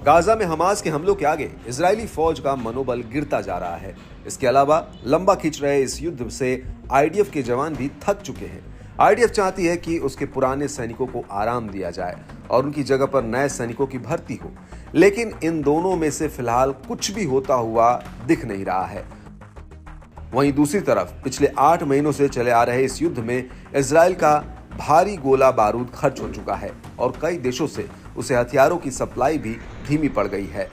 Gaza में Hamas के हमलों के आगे इजरायली फौज का मनोबल गिरता जा रहा है। इसके अलावा लंबा खिंच रहे इस युद्ध से आईडीएफ के जवान भी थक चुके हैं। आईडीएफ चाहती है कि उसके पुराने सैनिकों को आराम दिया जाए और उनकी जगह पर नए सैनिकों की भर्ती हो, लेकिन इन दोनों में से फिलहाल कुछ भी होता हुआ दिख नहीं रहा है। वहीं दूसरी तरफ पिछले 8 महीनों से चले आ रहे इस युद्ध में इजराइल का भारी गोला बारूद खर्च हो चुका है और कई देशों से उसे हथियारों की सप्लाई भी धीमी पड़ गई है।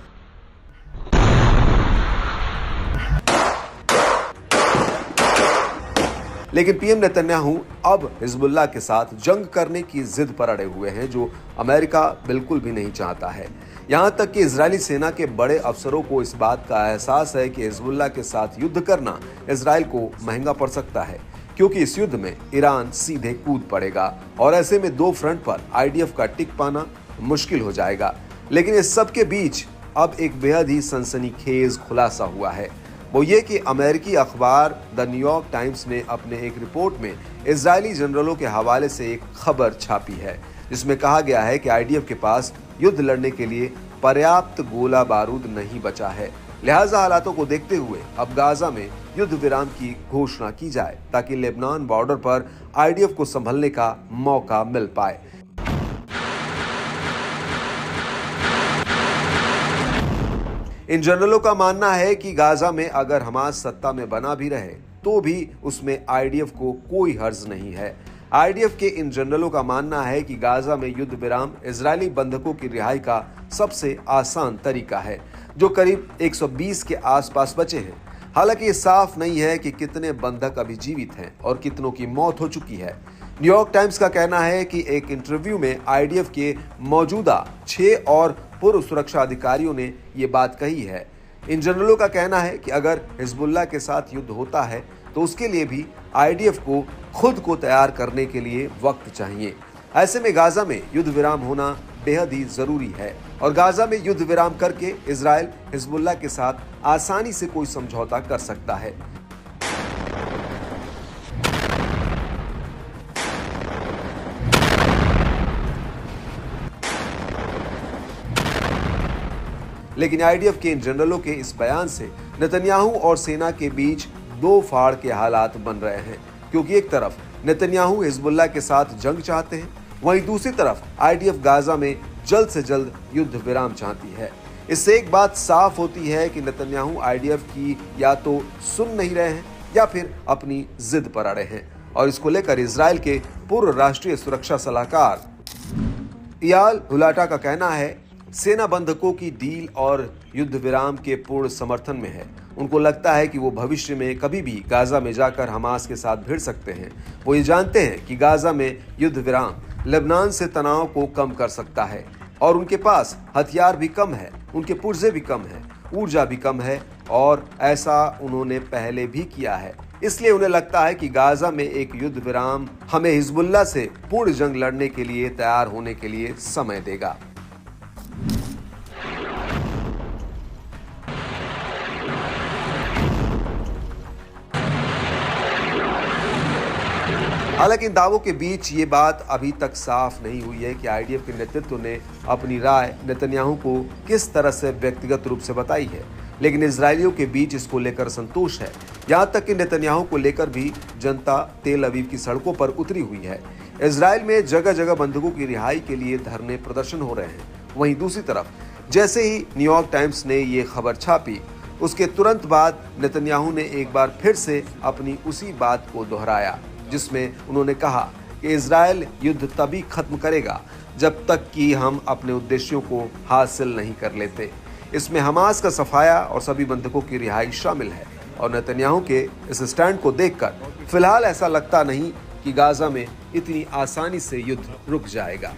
लेकिन पीएम नेतन्याहू अब हिजबुल्लाह के साथ जंग करने की जिद पर अड़े हुए हैं, जो अमेरिका बिल्कुल भी नहीं चाहता है। यहां तक कि इजरायली सेना के बड़े अफसरों को इस बात का एहसास है कि हिजबुल्लाह के साथ युद्ध करना इजराइल को महंगा पड़ सकता है, क्योंकि इस युद्ध में ईरान सीधे कूद पड़ेगा और ऐसे में दो फ्रंट पर आईडीएफ का टिक पाना मुश्किल हो जाएगा। लेकिन इस सब के बीच अब एक बेहद ही सनसनीखेज खुलासा हुआ है। वो ये कि अमेरिकी अखबार द न्यूयॉर्क टाइम्स ने अपने एक रिपोर्ट में इजरायली जनरलों के हवाले से एक खबर छापी है, जिसमें कहा गया है कि आईडीएफ के पास युद्ध लड़ने के लिए पर्याप्त गोला बारूद नहीं बचा है। लिहाजा हालातों को देखते हुए अब गाजा में युद्ध विराम की घोषणा की जाए ताकि लेबनान बॉर्डर पर आईडीएफ को संभलने का मौका मिल पाए। इन जनरलों का मानना है कि गाजा में अगर हमास सत्ता में बना भी रहे तो भी उसमें आईडीएफ को कोई हर्ज नहीं है। आईडीएफ के इन जनरलों का मानना है कि गाजा में युद्ध विराम इजरायली बंधकों की रिहाई का सबसे आसान तरीका है, जो करीब 120 के आसपास बचे हैं। हालांकि ये साफ नहीं है कि कितने बंधक अभी जीवित हैं और कितनों की मौत हो चुकी है। न्यूयॉर्क टाइम्स का कहना है कि एक इंटरव्यू में आईडीएफ के मौजूदा 6 और पूर्व सुरक्षा अधिकारियों ने ये बात कही है। इन जनरलों का कहना है कि अगर हिजबुल्लाह के साथ युद्ध होता है तो उसके लिए भी आईडीएफ को खुद को तैयार करने के लिए वक्त चाहिए। ऐसे में गाजा में युद्ध विराम होना बेहद ही जरूरी है और गाजा में युद्ध विराम करके इजराइल हिजबुल्लाह के साथ आसानी से कोई समझौता कर सकता है। लेकिन आईडीएफ के इन जनरलों के इस बयान से नेतन्याहू और सेना के बीच दो फाड़ के हालात बन रहे हैं, क्योंकि एक तरफ नेतन्याहू हिजबुल्लाह के साथ जंग चाहते हैं, वहीं दूसरी तरफ आईडीएफ गाजा में जल्द से जल्द युद्ध विराम चाहती है। इससे एक बात साफ होती है कि नेतन्याहू आईडीएफ की या तो सुन नहीं रहे हैं या फिर अपनी जिद पर अड़े हैं और इसको लेकर इजराइल के पूर्व राष्ट्रीय सुरक्षा सलाहकार इयाल हुलाटा का कहना है सेना बंधकों की डील और युद्ध विराम के पूर्ण समर्थन में है। उनको लगता है कि वो भविष्य में कभी भी गाजा में जाकर हमास के साथ भिड़ सकते हैं। वो ये जानते हैं कि गाजा में युद्ध विराम लेबनान से तनाव को कम कर सकता है और उनके पास हथियार भी कम है, उनके पुर्जे भी कम है, ऊर्जा भी कम है और ऐसा उन्होंने पहले भी किया है। इसलिए उन्हें लगता है कि गाजा में एक युद्ध विराम हमें हिजबुल्लाह से पूर्ण जंग लड़ने के लिए तैयार होने के लिए समय देगा। हालांकि इन दावों के बीच ये बात अभी तक साफ नहीं हुई है कि आईडीएफ के नेतृत्व ने अपनी राय नेतन्याहू को किस तरह से व्यक्तिगत रूप से बताई है, लेकिन इजरायलियों के बीच इसको लेकर संतोष है। यहाँ तक कि नेतन्याहू को लेकर भी जनता तेल अवीव की सड़कों पर उतरी हुई है। इजराइल में जगह जगह बंधकों की रिहाई के लिए धरने प्रदर्शन हो रहे हैं। वहीं दूसरी तरफ जैसे ही न्यूयॉर्क टाइम्स ने ये खबर छापी, उसके तुरंत बाद नेतन्याहू ने एक बार फिर से अपनी उसी बात को दोहराया, जिसमें उन्होंने कहा कि इजराइल युद्ध तभी खत्म करेगा जब तक कि हम अपने उद्देश्यों को हासिल नहीं कर लेते। इसमें हमास का सफाया और सभी बंधकों की रिहाई शामिल है और नेतन्याहू के इस स्टैंड को देखकर फिलहाल ऐसा लगता नहीं कि गाजा में इतनी आसानी से युद्ध रुक जाएगा।